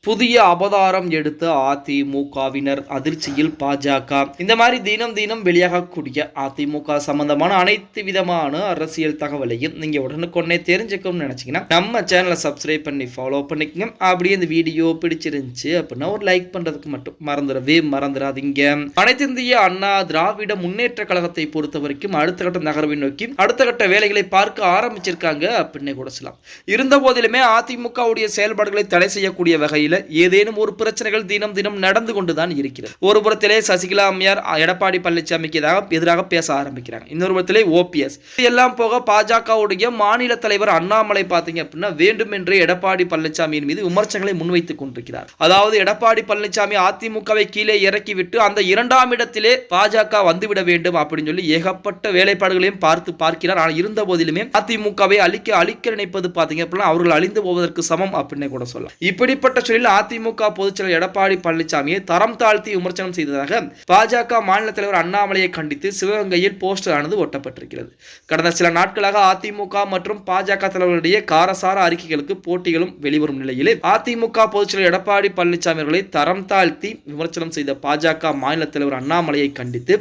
புதிய அவதாரம் எடுத்த அதிமுகவினர் அதிர்ச்சியில் பாஜக. இந்த மாதிரி தினம் தினம் வெளியாகக்கூடிய அதிமுக சம்பந்தமான அனைத்து விதமான அரசியல் தகவலையும் நீங்க உடனுக்குடனே தெரிஞ்சுக்கணும்னு நினைச்சீங்கன்னா நம்ம சேனலை சப்ஸ்கிரைப் பண்ணி ஃபாலோ பண்ணிக்கங்க. அப்படியே இந்த வீடியோ பிடிச்சிருந்துச்சு அப்படின்னா ஒரு லைக் பண்றதுக்கு மட்டும் மறந்துடாதீங்க. அனைத்து இந்திய அண்ணா திராவிட முன்னேற்ற கழகத்தை பொறுத்த வரைக்கும் அடுத்த கட்ட நகர்வை நோக்கி அடுத்த கட்ட வேலைகளை பார்க்க ஆரம்பிச்சிருக்காங்க அப்படின்னு கூட சொல்லலாம். இருந்த போதிலுமே அதிமுகவுடைய செயல்பாடுகளை தடை செய்யக்கூடிய வகையில் ஏதேனும் ஒரு பிரச்சனைகள் தினம் தினம் நடந்து கொண்டுதான் இருக்கிறது. ஒரு புறத்திலே சசிகலா அம்மையார் எடப்பாடி பழனிசாமிக்கு எதிராக பேச ஆரம்பிக்கிறாங்க. இன்னொரு புறத்திலே ஓபிஎஸ் எல்லாம் போக பாஜகவுடைய மாநில தலைவர் அண்ணாமலை பாத்தீங்க அப்படின்னா வேண்டுமென்றே எடப்பாடி பழனிசாமியின் மீது விமர்சனங்களை முன்வைத்துக் கொண்டிருக்கிறார். அதாவது எடப்பாடி பழனிசாமி அதிமுகவை கீழே இறக்கிவிட்டு அந்த இரண்டாம் இடத்திலே பாஜக வந்துவிட வேண்டும் அப்படின்னு சொல்லி ஏகப்பட்ட வேலைப்பாடுகளையும் பார்க்கிறார். ஆனால் இருந்த போதிலுமே அதிமுகவை அழிக்க நினைப்பது பாத்தீங்க அப்படின்னா அவர்கள் அழிந்து போவதற்கு சமம் அப்படின்னு கூட சொல்லலாம். இப்படிப்பட்ட அதிமுக பொதுச்செயலர் எடப்பாடி பழனிசாமியை தரம் தாழ்த்தி விமர்சனம் செய்ததாக பாஜக மாநில தலைவர் அண்ணாமலையை கண்டித்து சிவகங்கையில் போஸ்டர் ஆனது ஒட்டப்பட்டிருக்கிறது. கடந்த சில நாட்களாக அதிமுக மற்றும் பாஜக தலைவர்களுடைய காரசார அறிக்கைகளுக்கு போட்டிகளும் வெளிவரும் நிலையிலே அதிமுக பொதுச்செயலர் எடப்பாடி பழனிசாமி அவர்களை தரம் தாழ்த்தி விமர்சனம் செய்த பாஜக மாநில தலைவர் அண்ணாமலையை கண்டித்து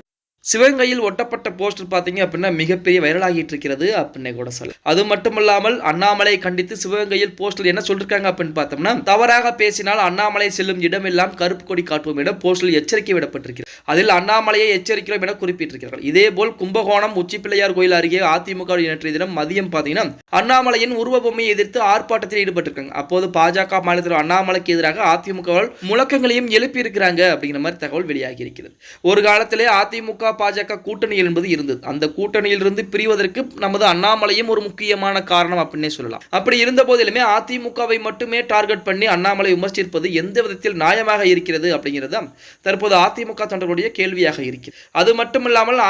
சிவகங்கையில் ஒட்டப்பட்ட போஸ்டர் பார்த்தீங்க அப்படின்னா மிகப்பெரிய வைரலாகிட்டு இருக்கிறது அப்படின்னு கூட சொல்ல. அது மட்டுமல்லாமல் அண்ணாமலை கண்டித்து சிவகங்கையில் போஸ்டர் என்ன சொல்லிருக்காங்க அப்படின்னு பார்த்தோம்னா, தவறாக பேசினால் அண்ணாமலை செல்லும் இடமெல்லாம் கருப்பு கொடி காட்டுவோம் என போஸ்டரில் எச்சரிக்கை விடப்பட்டிருக்கிறது. அதில் அண்ணாமலையை எச்சரிக்கிறோம் என குறிப்பிட்டிருக்கிறார்கள். இதேபோல் கும்பகோணம் உச்சிப்பிள்ளையார் கோயில் அருகே அதிமுக நேற்றைய தினம் மதியம் பார்த்தீங்கன்னா அண்ணாமலையின் உருவ பொம்மையை எதிர்த்து ஆர்ப்பாட்டத்தில் ஈடுபட்டிருக்காங்க. அப்போது பாஜக மாநில தலைவர் அண்ணாமலைக்கு எதிராக அதிமுக முழக்கங்களையும் எழுப்பி இருக்கிறாங்க அப்படிங்கிற மாதிரி தகவல் வெளியாகி இருக்கிறது. ஒரு காலத்திலே அதிமுக பாஜக கூட்டணியில் என்பது இருந்தது. அந்த கூட்டணியில் இருந்து பிரிவதற்கு நமது அண்ணாமலையும் ஒரு முக்கியமான காரணம் அப்படின்னே சொல்லலாம். அப்படி இருந்த போதிலுமே அதிமுகவை மட்டுமே டார்கெட் பண்ணி அண்ணாமலை விமர்சிப்பது எந்த விதத்தில் நியாயமாக இருக்கிறது அப்படிங்கிறது தற்போது அதிமுக தொண்டர்களுடைய கேள்வியாக இருக்கிறது. அது மட்டுமில்லாமல்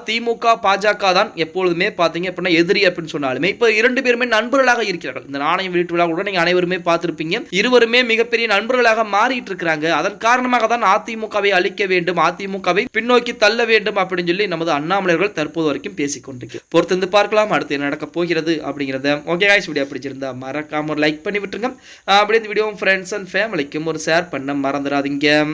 திமுக பாஜக தான் எப்பொழுதுமே பாத்தீங்க அப்படின்னா எதிரி அப்படின்னு சொன்னாலுமே இப்ப இரண்டு பேருமே நண்பர்களாக இருக்கிறார்கள். இந்த நாணயம் வெளியீட்டு விழா கூட நீங்க அனைவருமே பார்த்திருப்பீங்க. இருவருமே மிகப்பெரிய நண்பர்களாக மாறிட்டு இருக்கிறாங்க. அதன் காரணமாக தான் அதிமுகவை அழிக்க வேண்டும், அதிமுகவை பின்னோக்கி தள்ள வேண்டும் அப்படின்னு சொல்லி நமது அண்ணாமலையர்கள் தற்போது வரைக்கும் பேசிக் கொண்டிருக்கிறார். பொறுத்து பார்க்கலாம் அடுத்து என்ன நடக்க போகிறது அப்படிங்கறத. ஓகே गाइस, வீடியோ பிடிச்சிருந்தா மறக்காம ஒரு லைக் பண்ணி விட்டுருங்க. அப்படியே இந்த வீடியோ ஃப்ரெண்ட்ஸ் அண்ட் ஃபேமிலிக்கும் ஒரு ஷேர் பண்ண மறந்துடாதீங்க.